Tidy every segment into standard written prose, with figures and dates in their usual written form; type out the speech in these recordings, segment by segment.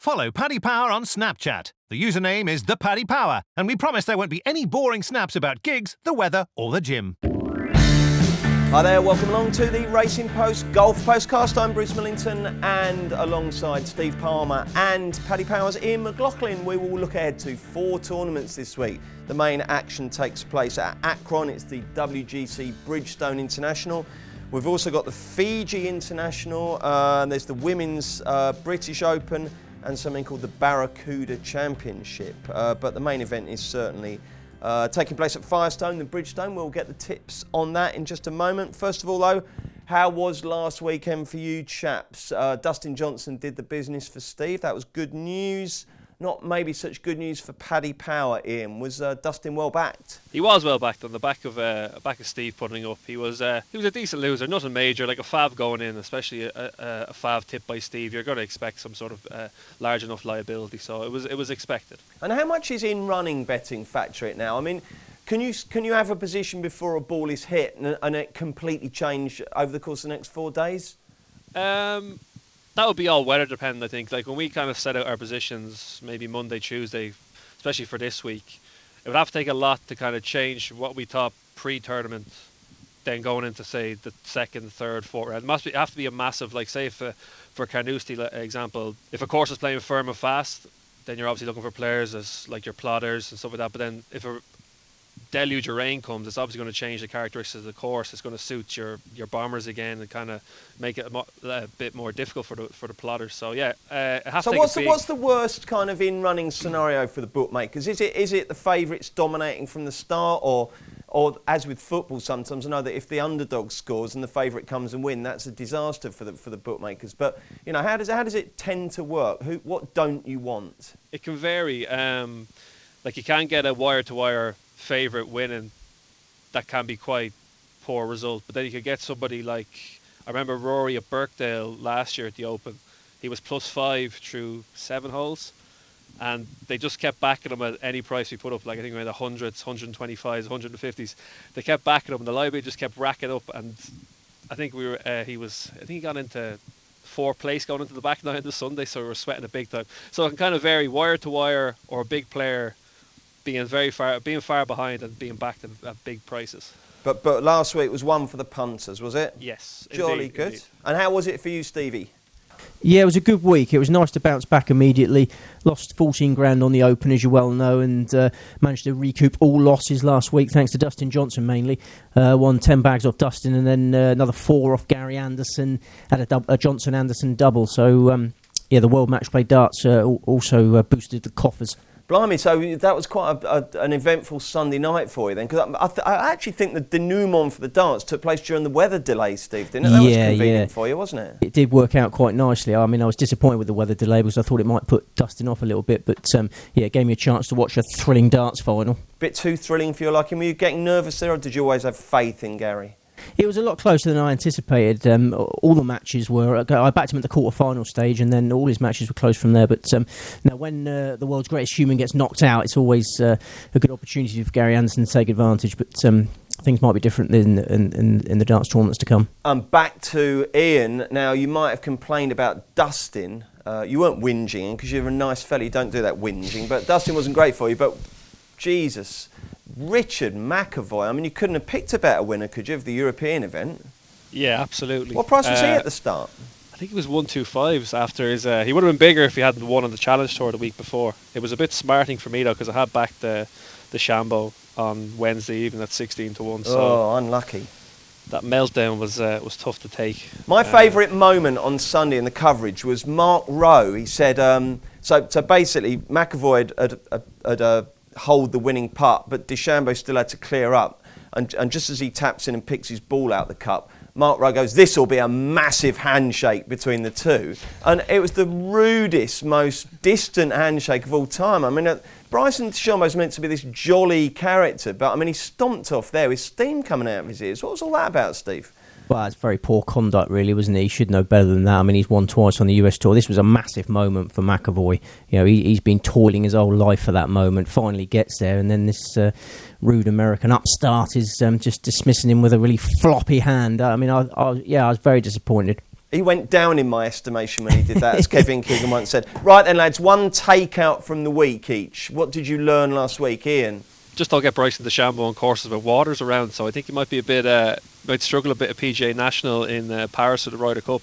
Follow Paddy Power on Snapchat. The username is @ThePaddyPower, and we promise there won't be any boring snaps about gigs, the weather, or the gym. Hi there, welcome along to the Racing Post Golf Postcast. I'm Bruce Millington, and alongside Steve Palmer and Paddy Power's Ian McLaughlin, we will look ahead to 4 tournaments this week. The main action takes place at Akron. It's the WGC Bridgestone Invitational. We've also got the Fiji International, there's the Women's British Open, and something called the Barracuda Championship. But the main event is certainly taking place at Firestone, the Bridgestone. We'll get the tips on that in just a moment. First of all, though, how was last weekend for you chaps? Dustin Johnson did the business for Steve. That was good news. Not maybe such good news for Paddy Power, Ian. Was Dustin well backed? He was well backed on the back of Steve putting up. He was a decent loser, nothing major, like a fav going in, especially a fav tipped by Steve. You're going to expect some sort of large enough liability, so it was expected. And how much is in running betting factor it now? I mean, can you have a position before a ball is hit and it completely change over the course of the next 4 days? That would be all weather dependent, I think. Like when we kind of set out our positions, maybe Monday, Tuesday, especially for this week, it would have to take a lot to kind of change what we thought pre-tournament, then going into, say, the second, third, fourth round. It have to be a massive, like, say, for Carnoustie, example, if a course is playing firm and fast, then you're obviously looking for players as, like, your plotters and stuff like that. But then if a deluge of rain comes, it's obviously going to change the characteristics of the course. It's going to suit your bombers again and kind of make it a bit more difficult for the plotters. So yeah, it has to. So what's the worst kind of in-running scenario for the bookmakers? Is it the favourites dominating from the start, or as with football, sometimes I know that if the underdog scores and the favourite comes and wins, that's a disaster for the bookmakers. But you know, how does it tend to work? What don't you want? It can vary. Like you can get a wire-to-wire favourite winning, that can be quite poor result. But then you could get somebody like, I remember Rory at Birkdale last year at the Open. He was +5 through 7 holes, and they just kept backing him at any price we put up, like I think around the 100s, 125s, 150s. They kept backing him, and the liability just kept racking up. And I think he got into 4th place going into the back nine this Sunday, so we were sweating it big time. So it can kind of vary, wire to wire or a big player being far behind and being backed at big prices. But last week was one for the punters, was it? Yes. Jolly good. Indeed. And how was it for you, Stevie? Yeah, it was a good week. It was nice to bounce back immediately. Lost 14 grand on the Open, as you well know, and managed to recoup all losses last week, thanks to Dustin Johnson mainly. Won 10 bags off Dustin, and then another 4 off Gary Anderson. Had a Johnson-Anderson double. So, the World Match Play Darts also boosted the coffers. Blimey, so that was quite an eventful Sunday night for you then, because I actually think the denouement for the darts took place during the weather delay, Steve, didn't it? That was convenient for you, wasn't it? It did work out quite nicely. I mean, I was disappointed with the weather delay because I thought it might put Dustin off a little bit, but it gave me a chance to watch a thrilling darts final. Bit too thrilling for your liking. Were you getting nervous there, or did you always have faith in Gary? It was a lot closer than I anticipated. All the matches were... I backed him at the quarter-final stage, and then all his matches were close from there. But now, when the world's greatest human gets knocked out, it's always a good opportunity for Gary Anderson to take advantage. But things might be different in the darts tournaments to come. Back to Ian. Now, you might have complained about Dustin. You weren't whinging, because you're a nice fella. You don't do that whinging. But Dustin wasn't great for you. But, Jesus... Richard McIlroy, I mean, you couldn't have picked a better winner, could you, of the European event? Yeah, absolutely. What price was he at the start? I think it was 125s after his... he would have been bigger if he hadn't won on the Challenge Tour the week before. It was a bit smarting for me, though, because I had backed the Shambo on Wednesday evening at 16-1. So unlucky. That meltdown was tough to take. My favourite moment on Sunday in the coverage was Mark Rowe. He said... So basically, McIlroy had hold the winning putt, but DeChambeau still had to clear up. And just as he taps in and picks his ball out the cup, Mark Rowe goes, "This will be a massive handshake between the two." And it was the rudest, most distant handshake of all time. I mean, Bryson DeChambeau's meant to be this jolly character, but I mean, he stomped off there with steam coming out of his ears. What was all that about, Steve? Well, it's very poor conduct, really, wasn't it? He should know better than that. I mean, he's won twice on the US Tour. This was a massive moment for McIlroy. You know, he's been toiling his whole life for that moment. Finally gets there, and then this rude American upstart is just dismissing him with a really floppy hand. I mean, I was very disappointed. He went down in my estimation when he did that, as Kevin Keegan once said. Right then, lads, one takeout from the week each. What did you learn last week, Ian? Just don't get Bryson DeChambeau on courses where water's around, so I think he might be might struggle a bit at PGA National in Paris or the Ryder Cup.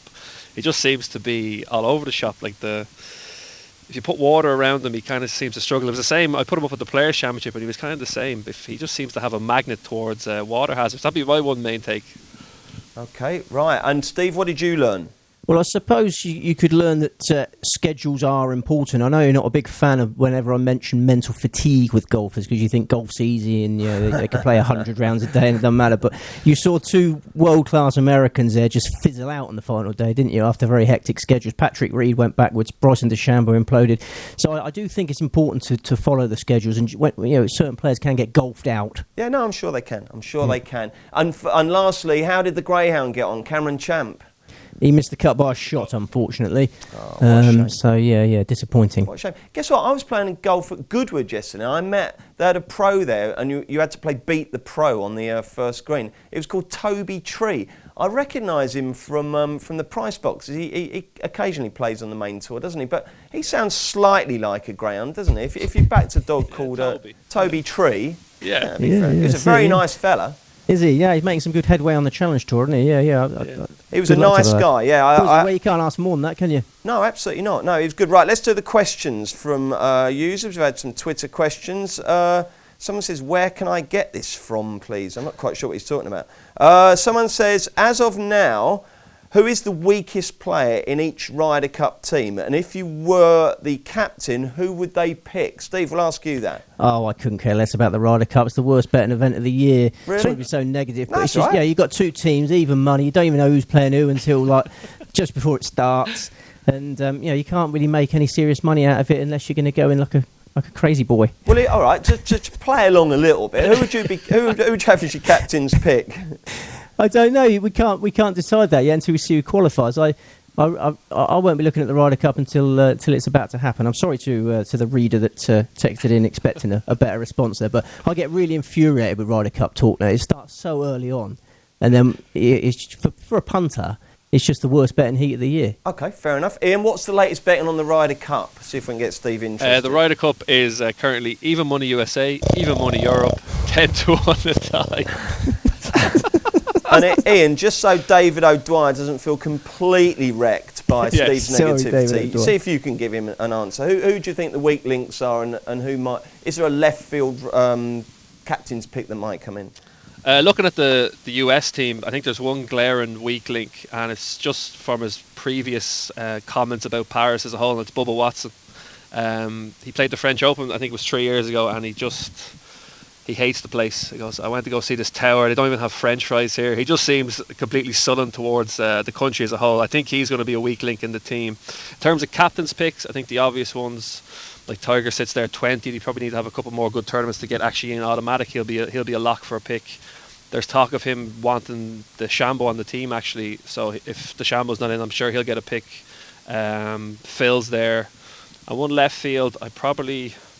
He just seems to be all over the shop. If you put water around him, he kind of seems to struggle. It was the same. I put him up at the Players' Championship, and he was kind of the same. He just seems to have a magnet towards water hazards. That'd be my one main take. Okay, right. And Steve, what did you learn? Well, I suppose you could learn that schedules are important. I know you're not a big fan of whenever I mention mental fatigue with golfers because you think golf's easy and they can play 100 rounds a day and it doesn't matter. But you saw two world-class Americans there just fizzle out on the final day, didn't you, after very hectic schedules. Patrick Reed went backwards, Bryson DeChambeau imploded. So I do think it's important to follow the schedules, and certain players can get golfed out. Yeah, no, I'm sure they can. They can. And lastly, how did the Greyhound get on, Cameron Champ? He missed the cut by a shot, unfortunately. Oh, what a shame. So, yeah, disappointing. What a shame. Guess what? I was playing golf at Goodwood yesterday. They had a pro there, and you had to play Beat the Pro on the first green. It was called Toby Tree. I recognise him from the price box. He occasionally plays on the main tour, doesn't he? But he sounds slightly like a greyhound, doesn't he? If you backed a dog called Toby Tree, yeah, he's a very nice fella. Is he? Yeah, he's making some good headway on the Challenge Tour, isn't he? Yeah. He was a nice guy, yeah. You can't ask more than that, can you? No, absolutely not. No, he was good. Right, let's do the questions from users. We've had some Twitter questions. Someone says, where can I get this from, please? I'm not quite sure what he's talking about. Someone says, as of now, who is the weakest player in each Ryder Cup team? And if you were the captain, who would they pick? Steve, we'll ask you that. Oh, I couldn't care less about the Ryder Cup. It's the worst betting event of the year. Really? Sorry to be so negative. But That's it's just, right. yeah, you've got two teams, even money. You don't even know who's playing who until just before it starts. And, you can't really make any serious money out of it unless you're going to go in like a crazy boy. Well, all right, to play along a little bit, who would you have as your captain's pick? I don't know. We can't decide that yet until we see who qualifies. I won't be looking at the Ryder Cup until it's about to happen. I'm sorry to the reader that texted in expecting a better response there, but I get really infuriated with Ryder Cup talk now. It starts so early on, and then it's for a punter. It's just the worst betting heat of the year. Okay, fair enough. Ian, what's the latest betting on the Ryder Cup? See if we can get Steve interested. The Ryder Cup is currently even money USA, even money Europe, 10-1 a tie. And Ian, just so David O'Dwyer doesn't feel completely wrecked by Steve's negativity, see if you can give him an answer. Who do you think the weak links are, and who might? Is there a left field captain's pick that might come in? Looking at the US team, I think there's one glaring weak link, and it's just from his previous comments about Paris as a whole, and it's Bubba Watson. He played the French Open, I think it was 3 years ago, and he hates the place. He goes, I went to go see this tower. They don't even have French fries here. He just seems completely sullen towards the country as a whole. I think he's going to be a weak link in the team. In terms of captain's picks, I think the obvious ones, like Tiger sits there 20. He probably need to have a couple more good tournaments to get actually in automatic. He'll be a lock for a pick. There's talk of him wanting DeChambeau on the team actually. So if DeChambeau's not in, I'm sure he'll get a pick. Phil's there. And one left field,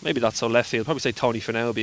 maybe not so left field. Probably say Tony Finau would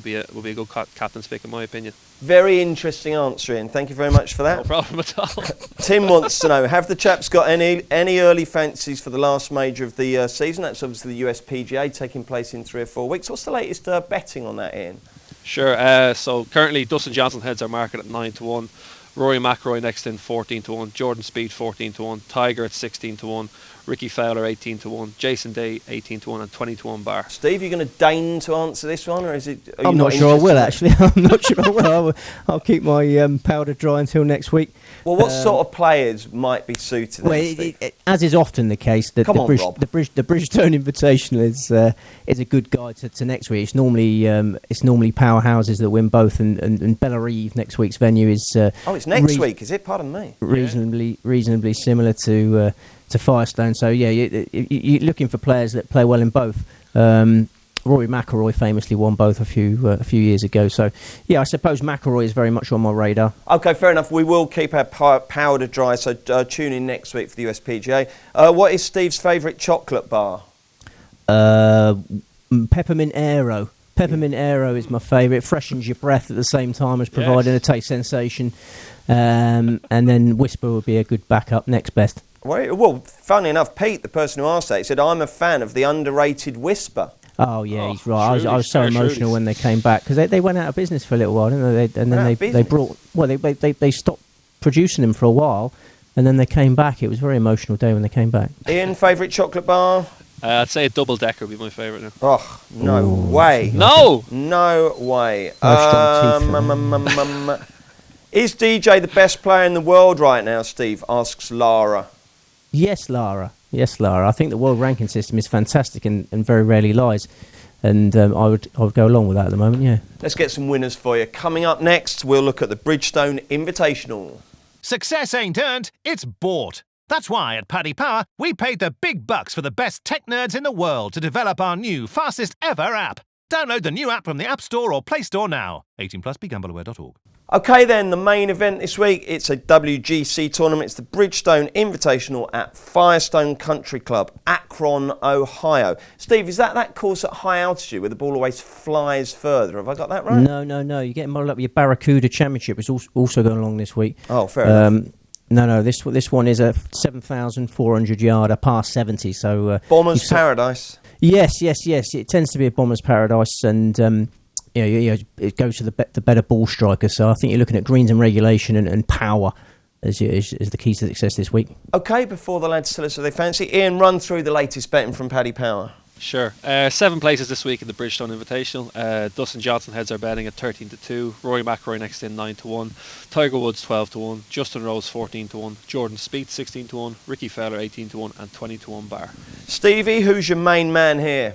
be a good captain's pick in my opinion. Very interesting answer, Ian. Thank you very much for that. No problem at all. Tim wants to know: have the chaps got any early fancies for the last major of the season? That's obviously the US PGA taking place in 3 or 4 weeks. What's the latest betting on that, Ian? Sure. So currently Dustin Johnson heads our market at 9-1. Rory McIlroy next in 14-1. Jordan Spieth 14-1. Tiger at 16-1. Ricky Fowler 18-1, Jason Day 18-1, and 20-1 Bar. Steve, you're going to deign to answer this one, or is it? I'm not sure I will actually. I'm not sure I will. I'll keep my powder dry until next week. Well, what sort of players might be suited? Well, as is often the case, the Bridgestone Invitational is a good guide to next week. It's normally powerhouses that win both, and Bellerive, next week's venue, is. It's next week, is it? Pardon me. Reasonably similar to Firestone. So yeah, you're looking for players that play well in both. Rory McIlroy famously won both a few years ago. So yeah, I suppose McIlroy is very much on my radar. Okay, fair enough. We will keep our powder dry. So tune in next week for the USPGA. What is Steve's favourite chocolate bar? Peppermint Aero. Peppermint Aero is my favourite. It freshens your breath at the same time as providing a taste sensation. And then Whisper would be a good backup, next best. Well, funnily enough, Pete, the person who asked that, he said, I'm a fan of the underrated Whisper. Oh, yeah, he's right. I was so emotional when they came back, because they went out of business for a little while, didn't they? And then they brought... Well, they stopped producing them for a while, and then they came back. It was a very emotional day when they came back. Ian, favourite chocolate bar? I'd say a double decker would be my favourite now. Oh, no way. No! No way. Strong teeth. Is DJ the best player in the world right now, Steve? Asks Lara. Yes, Lara. I think the world ranking system is fantastic and very rarely lies. And I would go along with that at the moment, yeah. Let's get some winners for you. Coming up next, we'll look at the Bridgestone Invitational. Success ain't earned, it's bought. That's why at Paddy Power, we paid the big bucks for the best tech nerds in the world to develop our new, fastest ever app. Download the new app from the App Store or Play Store now. 18 plus, begambleaware.org. OK then, the main event this week, it's a WGC tournament. It's the Bridgestone Invitational at Firestone Country Club, Akron, Ohio. Steve, is that course at high altitude where the ball always flies further? Have I got that right? No. You're getting muddled up with your Barracuda Championship, which is also going along this week. Oh, fair enough. No, this one is a 7,400 yarder, par 70. So Bomber's Paradise. Yes. It tends to be a bomber's paradise, and it goes to the better ball striker. So I think you're looking at greens and regulation and power as the keys to success this week. OK, before the lads tell us what they fancy, Ian, run through the latest betting from Paddy Power. Sure. 7 places this week in the Bridgestone Invitational. Dustin Johnson heads our betting at 13-2. Rory Mcilroy next in 9-1. Tiger Woods 12-1. Justin Rose 14-1. Jordan Spieth 16-1. Ricky Fowler 18-1 and 20-1 Bar. Stevie, who's your main man here?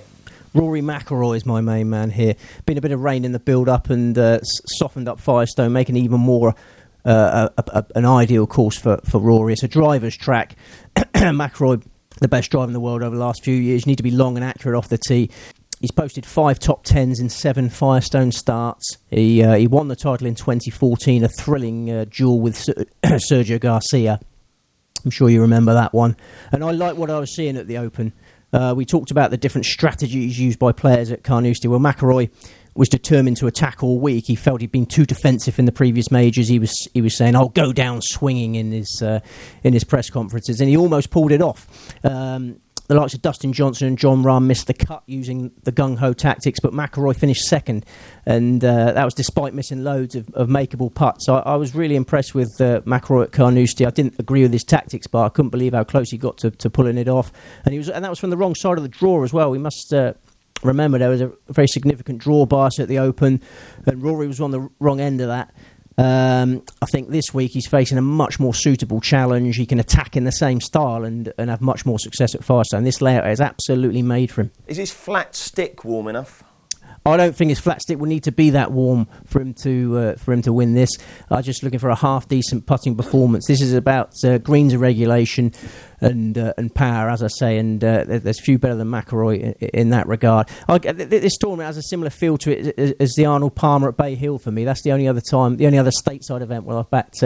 Rory Mcilroy is my main man here. Been a bit of rain in the build-up and softened up Firestone, making even more an ideal course for Rory. It's a driver's track. Mcilroy, the best driver in the world over the last few years. You need to be long and accurate off the tee. He's posted 5 top 10s in 7 Firestone starts. He won the title in 2014, a thrilling duel with Sergio Garcia. I'm sure you remember that one. And I like what I was seeing at the Open. We talked about the different strategies used by players at Carnoustie. Well, Mcilroy was determined to attack all week. He felt he'd been too defensive in the previous majors. He was saying, "I'll go down swinging" in his press conferences, and he almost pulled it off. The likes of Dustin Johnson and John Rahm missed the cut using the gung-ho tactics, but Mcilroy finished second, and that was despite missing loads of makeable putts. So I was really impressed with Mcilroy at Carnoustie. I didn't agree with his tactics, but I couldn't believe how close he got to pulling it off. And that was from the wrong side of the draw as well. We must remember there was a very significant draw bias at the Open, and Rory was on the wrong end of that. I think this week he's facing a much more suitable challenge. He can attack in the same style and have much more success at Firestone. This layout is absolutely made for him. Is his flat stick warm enough? I don't think his flat stick will need to be that warm for him to win this. I'm just looking for a half decent putting performance. This is about greens and regulation and power, as I say, and there's few better than Mcilroy in that regard. This tournament has a similar feel to it as the Arnold Palmer at Bay Hill for me. That's the only other stateside event where I've backed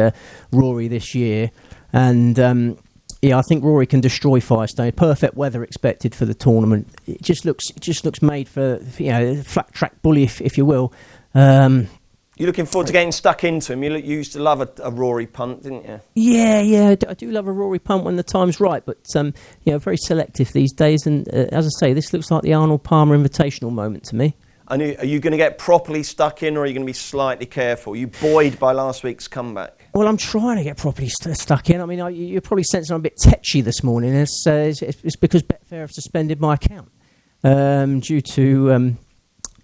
Rory this year, and I think Rory can destroy Firestone. Perfect weather expected for the tournament. It just looks made for flat track bully, if you will. You're looking forward to getting stuck into him. You used to love a Rory punt, didn't you? Yeah, I do love a Rory punt when the time's right, but very selective these days. And as I say, this looks like the Arnold Palmer Invitational moment to me. And are you going to get properly stuck in, or are you going to be slightly careful? Are you buoyed by last week's comeback? Well, I'm trying to get properly stuck in. I mean, you're probably sensing I'm a bit tetchy this morning. It's because Betfair have suspended my account due to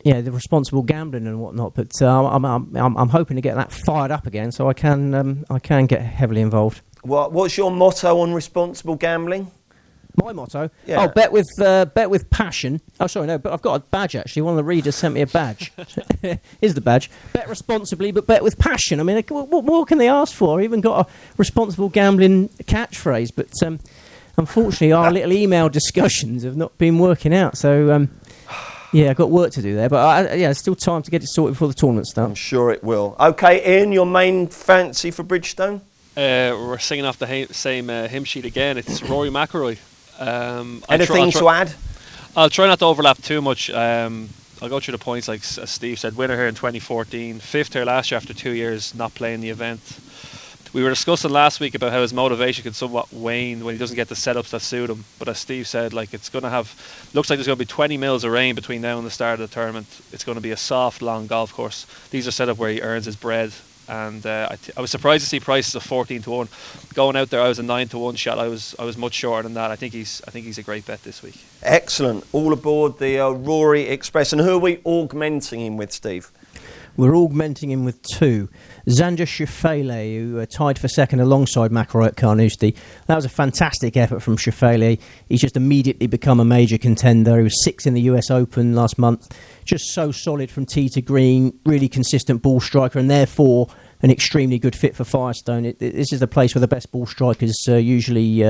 the responsible gambling and whatnot. But I'm hoping to get that fired up again, so I can get heavily involved. What's your motto on responsible gambling? My motto? Yeah. Oh, bet with passion. Oh, sorry, no, but I've got a badge, actually. One of the readers sent me a badge. Here's the badge. Bet responsibly, but bet with passion. I mean, what more can they ask for? I even got a responsible gambling catchphrase, but unfortunately, our little email discussions have not been working out. So, I've got work to do there. But, there's still time to get it sorted before the tournament starts. I'm sure it will. OK, Ian, your main fancy for Bridgestone? We're singing off the same hymn sheet again. It's Rory Mcilroy. Anything to add? I'll try not to overlap too much. I'll go through the points like as Steve said. Winner here in 2014, 5th here last year after 2 years not playing the event. We were discussing last week about how his motivation can somewhat wane when he doesn't get the setups that suit him. But as Steve said, like looks like there's going to be 20 mils of rain between now and the start of the tournament. It's going to be a soft, long golf course. These are set up where he earns his bread. And I was surprised to see prices of 14-1. Going out there, I was a 9-1 shot. I was much shorter than that. I think he's a great bet this week. Excellent. All aboard the Rory Express. And who are we augmenting him with, Steve? We're augmenting him with 2. Xander Schauffele, who tied for second alongside McIlroy at Carnoustie. That was a fantastic effort from Schauffele. He's just immediately become a major contender. He was 6th in the US Open last month. Just so solid from tee to green, really consistent ball striker, and therefore an extremely good fit for Firestone. This is the place where the best ball strikers usually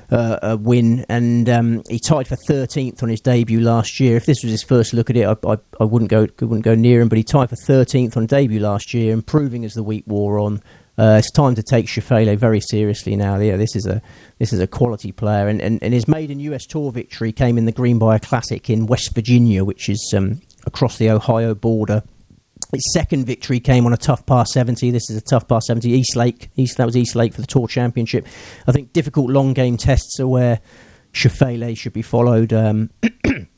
win, and he tied for 13th on his debut last year. If this was his first look at it, I wouldn't go near him, but he tied for 13th on debut last year, improving as the week wore on. It's time to take Schauffele very seriously now. Yeah, this is a quality player, and his maiden US Tour victory came in the Greenbrier Classic in West Virginia, which is across the Ohio border. His second victory came on a tough par 70. This is a tough par 70. East Lake. That was East Lake for the Tour Championship. I think difficult long game tests are where Schauffele should be followed. And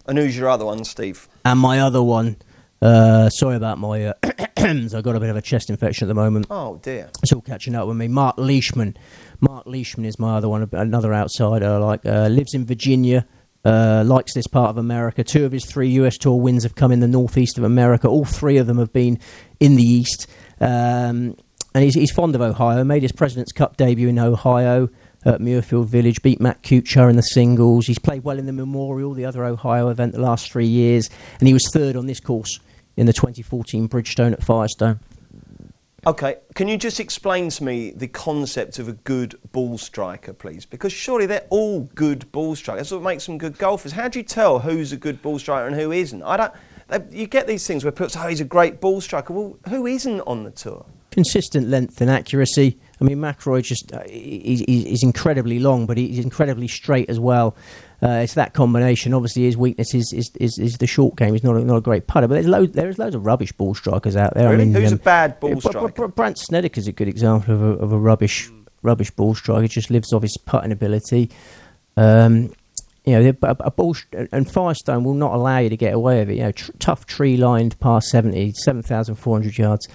who's your other one, Steve? And my other one, sorry about my... I've got a bit of a chest infection at the moment. Oh, dear. It's all catching up with me. Mark Leishman. Mark Leishman is my other one, another outsider I like. Lives in Virginia. Likes this part of America. 2 of his 3 US Tour wins have come in the northeast of America. All 3 of them have been in the east. And he's fond of Ohio. Made his President's Cup debut in Ohio at Muirfield Village. Beat Matt Kuchar in the singles. He's played well in the Memorial, the other Ohio event, the last 3 years. And he was 3rd on this course in the 2014 Bridgestone at Firestone. Okay, can you just explain to me the concept of a good ball striker, please? Because surely they're all good ball strikers. That's what makes them good golfers. How do you tell who's a good ball striker and who isn't? You get these things where people say, he's a great ball striker. Well, who isn't on the tour? Consistent length and accuracy. I mean, McIlroy he's incredibly long, but he's incredibly straight as well. It's that combination. Obviously, his weakness is the short game. He's not a great putter, but there's loads of rubbish ball strikers out there. Really? I mean, who's a bad ball striker? Brant Snedeker's a good example of a rubbish ball striker. He just lives off his putting ability. A ball and Firestone will not allow you to get away with it. Tough tree-lined par 70, 7,400 yards.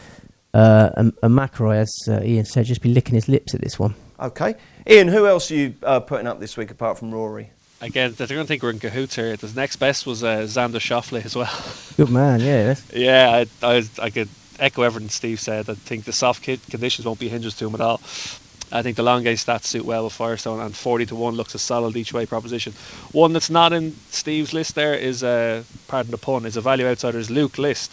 And McIlroy, as Ian said, just be licking his lips at this one. Okay. Ian, who else are you putting up this week apart from Rory? Again, they're going to think we're in cahoots here. The next best was Xander Schauffele as well. Good man, yeah. Yeah, I could echo everything Steve said. I think the soft conditions won't be hindrance to him at all. I think the long game stats suit well with Firestone, and 40-1 looks a solid each way proposition. One that's not in Steve's list there is, pardon the pun, is a value outsider is Luke List.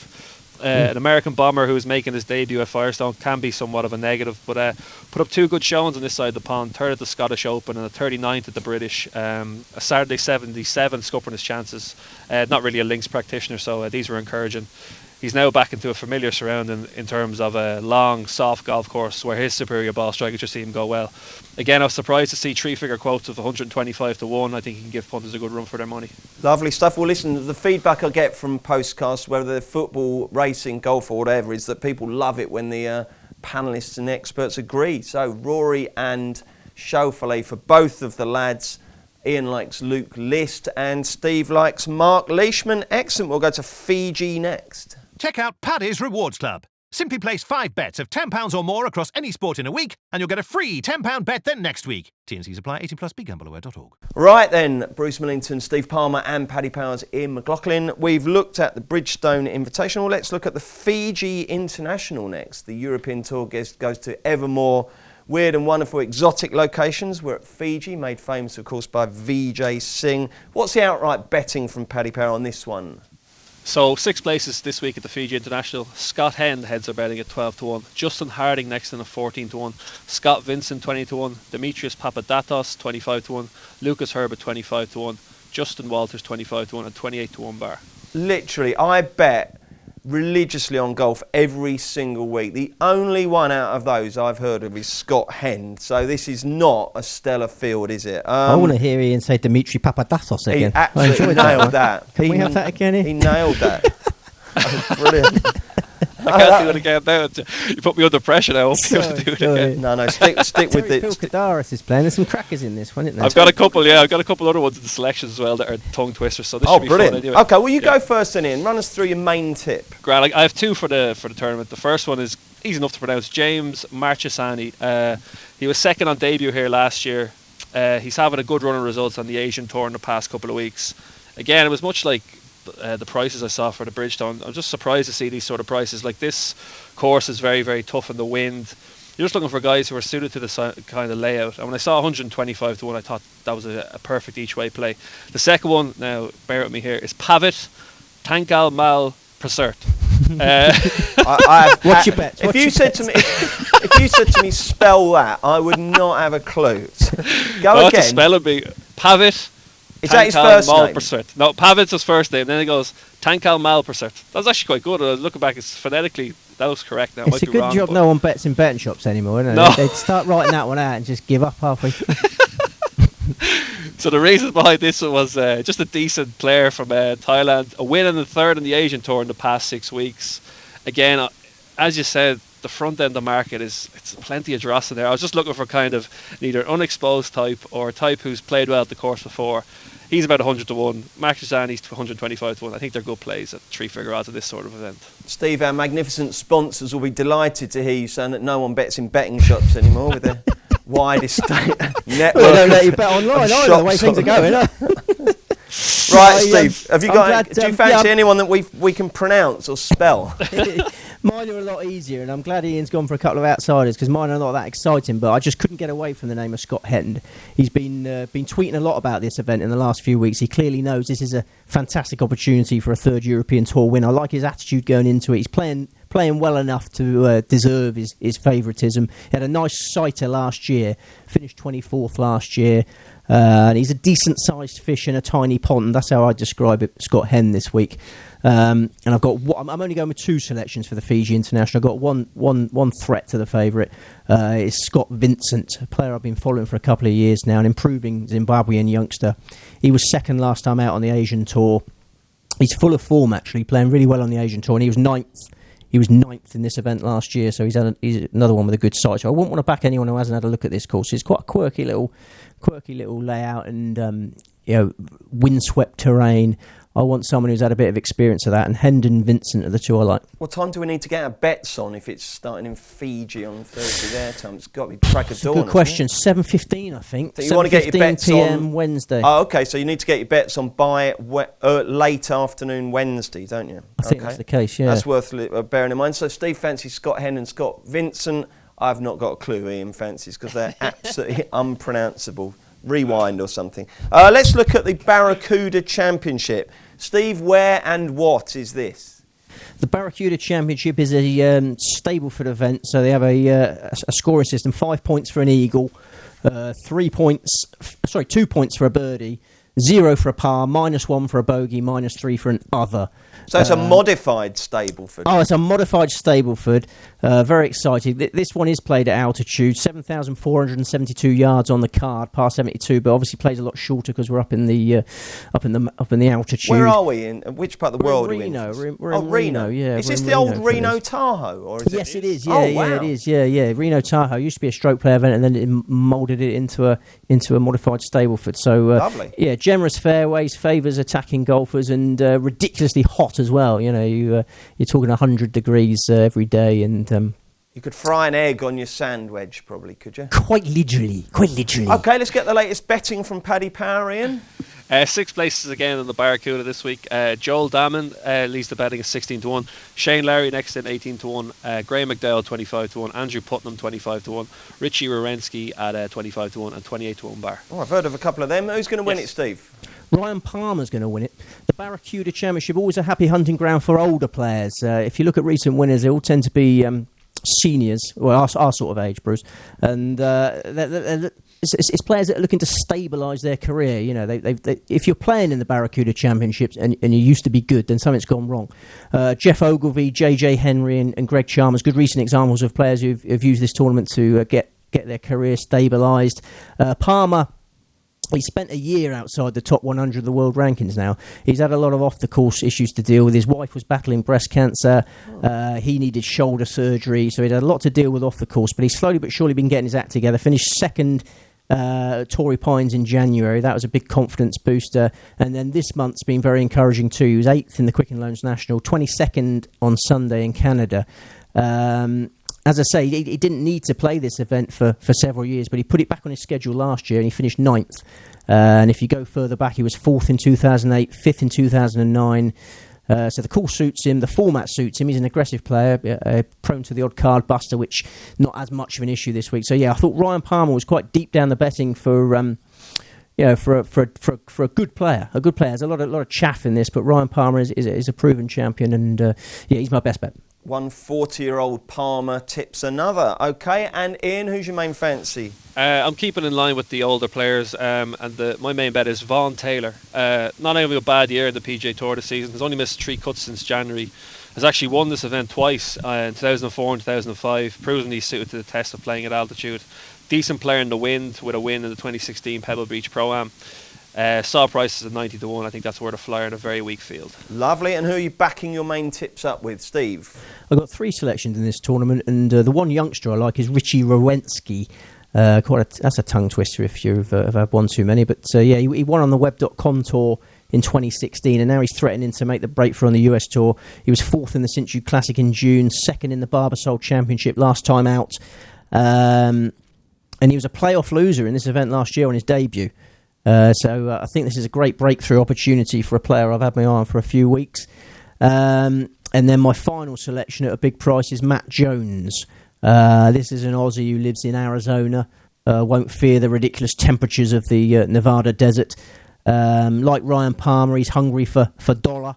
An American bomber who is making his debut at Firestone can be somewhat of a negative, but put up 2 good showings on this side of the pond. 3rd at the Scottish Open and a 39th at the British. A Saturday 77 scuppering his chances. Not really a links practitioner, so these were encouraging. He's now back into a familiar surrounding in terms of a long, soft golf course where his superior ball strikers just see him go well. Again, I was surprised to see 3-figure quotes of 125-1. I think he can give punters a good run for their money. Lovely stuff. Well, listen, the feedback I get from Postcast, whether they're football, racing, golf or whatever, is that people love it when the panellists and experts agree. So Rory and Schauffele for both of the lads. Ian likes Luke List and Steve likes Mark Leishman. Excellent. We'll go to Fiji next. Check out Paddy's Rewards Club. Simply place 5 bets of £10 or more across any sport in a week, and you'll get a free £10 bet the next week. T&Cs apply. 18+. BeGambleAware.org. Right then, Bruce Millington, Steve Palmer and Paddy Powers in McLaughlin. We've looked at the Bridgestone Invitational. Let's look at the Fiji International next. The European Tour goes to ever more weird and wonderful exotic locations. We're at Fiji, made famous, of course, by Vijay Singh. What's the outright betting from Paddy Power on this one? So 6 places this week at the Fiji International. Scott Hend heads are betting at 12-1. Justin Harding next in at 14-1. Scott Vincent 20-1. Demetrius Papadatos 25-1. Lucas Herbert 25-1. Justin Walters 25-1 and 28-1 bar. Literally, I bet religiously on golf every single week. The only one out of those I've heard of is Scott Hend. So this is not a stellar field, is it? I want to hear Ian say Dimitri Papadatos again. He absolutely nailed that. Can we have that again? He nailed that. Brilliant. I can't do it again now. You put me under pressure now. I won't be able to do it again. No, stick with it. Pilkadaris is playing. There's some crackers in this one, isn't there? I've got a couple other ones in the selections as well that are tongue twisters. So this should be brilliant. fun anyway. Okay, well you go first then, Ian. Run us through your main tip. Grant, I have two for the tournament. The first one is easy enough to pronounce. James Marchesani. He was second on debut here last year. He's having a good run of results on the Asian Tour in the past couple of weeks. Again, it was much like the prices I saw for the Bridgestone. I'm just surprised to see these sort of prices. Like, this course is very, very tough in the wind. You're just looking for guys who are suited to the kind of layout. And when I saw 125 to 1, I thought that was a perfect each way play. The second one, now bear with me here, is Pavit Tankal Mal Prasert. What's your bet? If you said to me spell that, I would not have a clue. Go again. Spell would be Pavit. Is that his first name? Malprasert. No, Pavit's his first name. Then it goes Tankal Malprasert. That was actually quite good. Looking back, it's phonetically, that was correct. Now, it's a good job no one bets in betting shops anymore, isn't it? No. They'd start writing that one out and just give up halfway through. So the reason behind this was just a decent player from Thailand. A win and a third in the Asian Tour in the past 6 weeks. Again, as you said, the front end of the market it's plenty of dross in there. I was just looking for kind of either unexposed type or a type who's played well at the course before. He's about 100 to 1. Max Zani's 125 to 1. I think they're good plays at 3-figure odds at this sort of event. Steve, our magnificent sponsors will be delighted to hear you saying that no one bets in betting shops anymore with their wide estate network. Well, they don't let you bet online either, the way things are going. Right, Steve, have you got? Do you fancy anyone that we can pronounce or spell? Mine are a lot easier, and I'm glad Ian's gone for a couple of outsiders because mine are not that exciting. But I just couldn't get away from the name of Scott Hend. He's been tweeting a lot about this event in the last few weeks. He clearly knows this is a fantastic opportunity for a third European Tour win. I like his attitude going into it. He's playing well enough to deserve his favouritism. He had a nice sighter last year, finished 24th last year. And he's a decent-sized fish in a tiny pond. That's how I describe it, Scott Hend, this week. And I've got. I'm only going with two selections for the Fiji International. I've got one threat to the favourite. Is Scott Vincent, a player I've been following for a couple of years now, an improving Zimbabwean youngster. He was second last time out on the Asian Tour. He's full of form, actually, playing really well on the Asian Tour, and he was ninth. He was ninth in this event last year, so he's another one with a good sight. So I wouldn't want to back anyone who hasn't had a look at this course. It's quite a quirky little layout and windswept terrain. I want someone who's had a bit of experience of that, and Hendon Vincent are the two I like. What time do we need to get our bets on if it's starting in Fiji on Thursday their time? It's got to be crack of dawn. Good question. 7:15, I think. So you want to get your bets PM on Wednesday. Oh, okay. So you need to get your bets on by late afternoon Wednesday, don't you? I think that's the case. Yeah, that's worth bearing in mind. So Steve fancies Scott Hend and Scott Vincent. I've not got a clue who Ian fancies because they're absolutely unpronounceable. Rewind or something. Let's look at the Barracuda Championship. Steve, where and what is this? The Barracuda Championship is a Stableford event, so they have a scoring system: 5 points for an eagle, 2 points for a birdie, 0 for a par, -1 for a bogey, -3 for an other. So it's a modified Stableford. Oh, it's a modified Stableford. Very exciting. This one is played at altitude, 7,472 yards on the card, par 72, but obviously plays a lot shorter because we're up in the altitude. Where are we in? Which part of the world are we in? We're in Reno. Yeah. Is this the old Reno Tahoe, or is yes, it? Yes, it is. Yeah, it is. Yeah. Reno Tahoe used to be a stroke play event, and then it moulded it into a modified Stableford. So lovely. Yeah, generous fairways, favours attacking golfers, and ridiculously hot as well. You know, you're talking 100 degrees every day, and you could fry an egg on your sand wedge, probably, could you? Quite literally. Okay, let's get the latest betting from Paddy Power, Ian. 6 places again on the Barracuda this week. Joel Damon leads the betting at 16 to 1. Shane Lowry next in 18 to 1. Graham McDowell 25 to 1. Andrew Putnam 25 to 1. Richie Wierenski at 25 to 1 and 28 to 1 bar. Oh, I've heard of a couple of them. Who's going to win it, Steve? Ryan Palmer's going to win it. The Barracuda Championship, always a happy hunting ground for older players. If you look at recent winners, they all tend to be seniors, well, our sort of age, Bruce, and it's players that are looking to stabilise their career. You know, if you're playing in the Barracuda Championships and you used to be good, then something's gone wrong. Jeff Ogilvie, JJ Henry, and Greg Chalmers, good recent examples of players who've used this tournament to get their career stabilised. Palmer He spent a year outside the top 100 of the world rankings now. He's had a lot of off-the-course issues to deal with. His wife was battling breast cancer. He needed shoulder surgery, so he had a lot to deal with off the course. But he's slowly but surely been getting his act together. Finished second at Torrey Pines in January. That was a big confidence booster. And then this month's been very encouraging too. He was 8th in the Quicken Loans National, 22nd on Sunday in Canada. As I say, he didn't need to play this event for several years, but he put it back on his schedule last year and he finished 9th. And if you go further back, he was 4th in 2008, 5th in 2009. So the course suits him, the format suits him. He's an aggressive player, prone to the odd card buster, which not as much of an issue this week. So yeah, I thought Ryan Palmer was quite deep down the betting for a good player. A good player. There's a lot of chaff in this, but Ryan Palmer is a proven champion, and he's my best bet. One 40-year-old Palmer tips another. Okay, and Ian, who's your main fancy? I'm keeping in line with the older players, and my main bet is Vaughn Taylor. Not having a bad year in the PGA Tour this season. He's only missed 3 cuts since January. Has actually won this event twice in 2004 and 2005, proving he's suited to the test of playing at altitude. Decent player in the wind with a win in the 2016 Pebble Beach Pro-Am. Saw prices at 90 to 1. I think that's worth a flyer in a very weak field. Lovely. And who are you backing your main tips up with, Steve? I've got 3 selections in this tournament, and the one youngster I like is Richie Rowensky. That's a tongue twister if you've had one too many. But he won on the Web.com tour in 2016, and now he's threatening to make the breakthrough on the US tour. He was 4th in the St. Jude Classic in June, 2nd in the Barbasol Championship last time out. And he was a playoff loser in this event last year on his debut. So I think this is a great breakthrough opportunity for a player I've had my eye on for a few weeks. And then my final selection at a big price is Matt Jones. This is an Aussie who lives in Arizona, won't fear the ridiculous temperatures of the Nevada desert. Like Ryan Palmer, he's hungry for dollar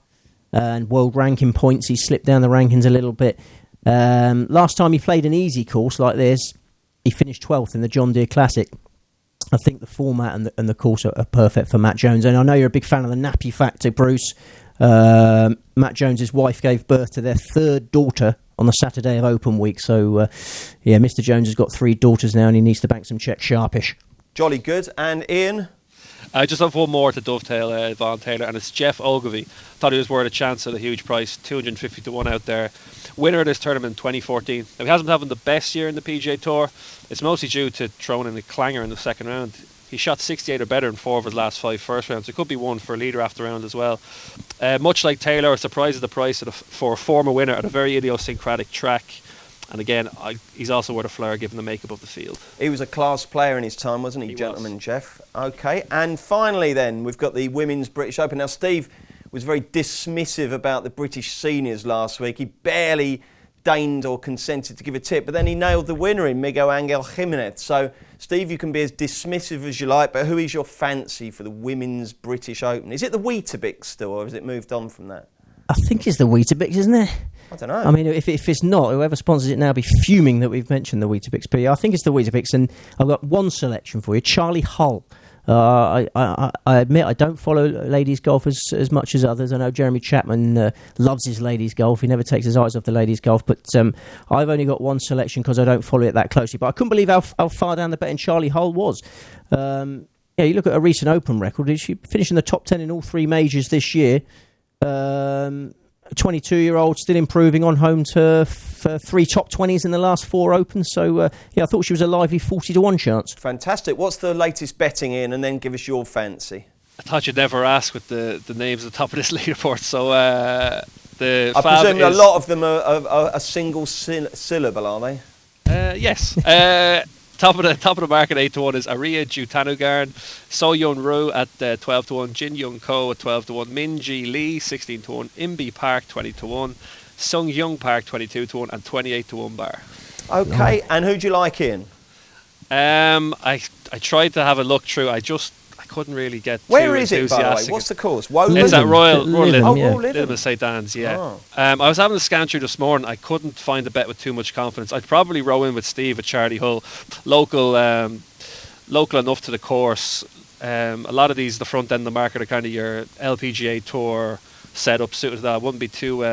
and world ranking points. He's slipped down the rankings a little bit. Last time he played an easy course like this, he finished 12th in the John Deere Classic. I think the format and the course are perfect for Matt Jones. And I know you're a big fan of the nappy factor, Bruce. Matt Jones's wife gave birth to their 3rd daughter on the Saturday of Open Week. So, Mr. Jones has got 3 daughters now and he needs to bank some check sharpish. Jolly good. And Ian? I just have one more to dovetail Vaughn Taylor, and it's Jeff Ogilvy. Thought he was worth a chance at a huge price, 250 to 1 out there. Winner of this tournament in 2014. Now, he hasn't been having the best year in the PGA Tour. It's mostly due to throwing in a clanger in the second round. He shot 68 or better in 4 of his last 5 first rounds. It could be one for a leader after round as well. Much like Taylor, surprises the price for a former winner at a very idiosyncratic track. And again, he's also worth a flyer given the makeup of the field. He was a class player in his time, wasn't he, gentleman Jeff? Okay, and finally then, we've got the Women's British Open. Now, Steve was very dismissive about the British seniors last week. He barely deigned or consented to give a tip, but then he nailed the winner in Miguel Angel Jimenez. So, Steve, you can be as dismissive as you like, but who is your fancy for the Women's British Open? Is it the Weetabix still, or has it moved on from that? I think it's the Weetabix, isn't it? I don't know. I mean, if it's not, whoever sponsors it now will be fuming that we've mentioned the Weetabix. But yeah, I think it's the Weetabix, and I've got one selection for you, Charlie Hull. I admit I don't follow ladies golf as much as others. I know Jeremy Chapman loves his ladies golf. He never takes his eyes off the ladies golf. But I've only got one selection because I don't follow it that closely. But I couldn't believe how far down the betting Charlie Hull was. You look at a recent Open record. She finished in the top 10 in all 3 majors this year. 22-year-old, still improving on home turf, 3 top 20s in the last 4 Opens. So, I thought she was a lively 40 to 1 chance. Fantastic. What's the latest betting in? And then give us your fancy. I thought you'd never ask with the names at the top of this leaderboard. So, I presume a lot of them are a single syllable, are they? Yes. Top of the market 8 to 1 is Aria Jutanugarn, So Yun Roo at 12 to 1, Jin Young Ko at 12 to 1, Min Ji Lee 16 to 1, Imbi Park 20 to 1, Sung Young Park 22 to 1, and 28 to 1 bar. Okay, and who do you like, Ian? I tried to have a look through. I couldn't really get Where too is it, by the way? What's the course? It's at Royal Lytham. Lytham St Anne's, yeah. Oh. I was having a scan through this morning. I couldn't find a bet with too much confidence. I'd probably row in with Steve at Charlie Hull. Local enough to the course. A lot of these, the front end of the market, are kind of your LPGA Tour setup suited to that. I wouldn't be too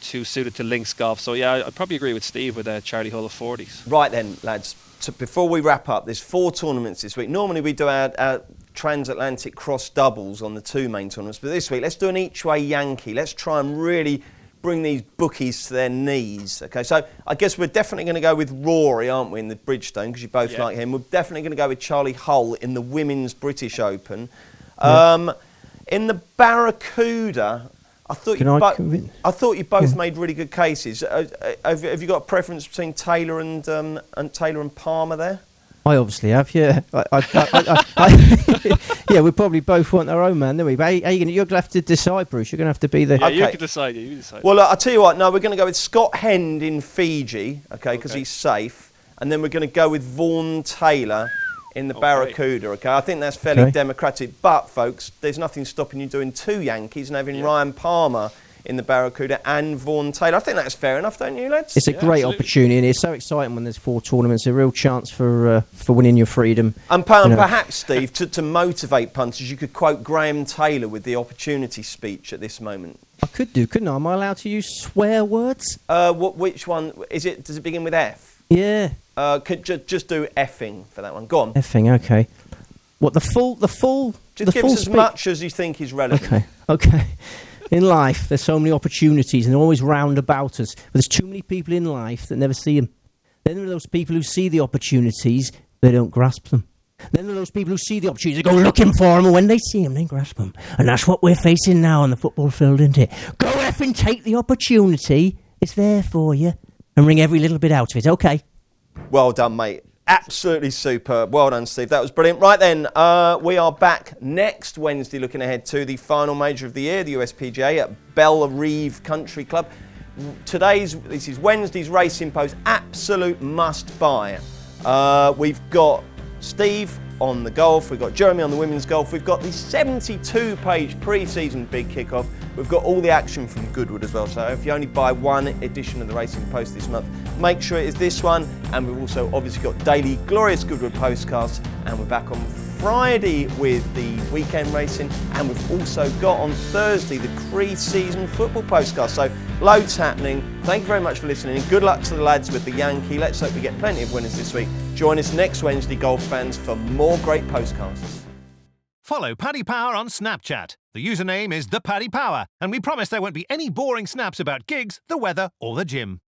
suited to links golf. So yeah, I'd probably agree with Steve with Charlie Hull of 40s. Right then, lads. So before we wrap up, there's 4 tournaments this week. Normally we do our transatlantic cross doubles on the 2 main tournaments. But this week, let's do an each-way Yankee. Let's try and really bring these bookies to their knees. Okay, so I guess we're definitely going to go with Rory, aren't we, in the Bridgestone, because you both like him. We're definitely going to go with Charlie Hull in the Women's British Open. In the Barracuda, I thought you both made really good cases. Have you got a preference between Taylor and Palmer there? I obviously have, yeah. Yeah, we probably both want our own man, don't we? But you're going to have to decide, Bruce. You're going to have to be the... Yeah, you can decide. You decide. Well, I'll tell you what. No, we're going to go with Scott Hend in Fiji, because he's safe. And then we're going to go with Vaughan Taylor in the Barracuda, okay? I think that's fairly democratic. But, folks, there's nothing stopping you doing 2 Yankees and having Ryan Palmer in the Barracuda and Vaughan Taylor. I think that's fair enough, don't you, lads? It's a great opportunity, and it's so exciting when there's 4 tournaments. A real chance for winning your freedom. And perhaps, Steve, to motivate punters, you could quote Graham Taylor with the opportunity speech at this moment. I could do, couldn't I? Am I allowed to use swear words? Which one is it? Does it begin with F? Yeah. Could just do effing for that one. Go on. Effing, okay. What, the full... Just give us as much as you think is relevant. Okay. In life, there's so many opportunities, and they're always round about us. But there's too many people in life that never see them. Then there are those people who see the opportunities, they don't grasp them. Then there are those people who see the opportunities, they go looking for them, and when they see them, they grasp them. And that's what we're facing now on the football field, isn't it? Go effing take the opportunity. It's there for you. And wring every little bit out of it, okay? Well done, mate. Absolutely superb. Well done, Steve. That was brilliant. Right then, we are back next Wednesday looking ahead to the final major of the year, the USPGA at Bellerive Country Club. This is Wednesday's Racing Post absolute must-buy. We've got Steve on the golf, we've got Jeremy on the women's golf, we've got the 72-page pre-season big kickoff. We've got all the action from Goodwood as well, so if you only buy one edition of the Racing Post this month, make sure it is this one. And we've also obviously got daily glorious Goodwood postcasts, and we're back on Friday with the weekend racing, and we've also got on Thursday the pre-season football postcast. So loads happening. Thank you very much for listening, and good luck to the lads with the Yankee. Let's hope we get plenty of winners this week. Join us next Wednesday, golf fans, for more great postcasts. Follow Paddy Power on Snapchat. The username is ThePaddyPower, and we promise there won't be any boring snaps about gigs, the weather, or the gym.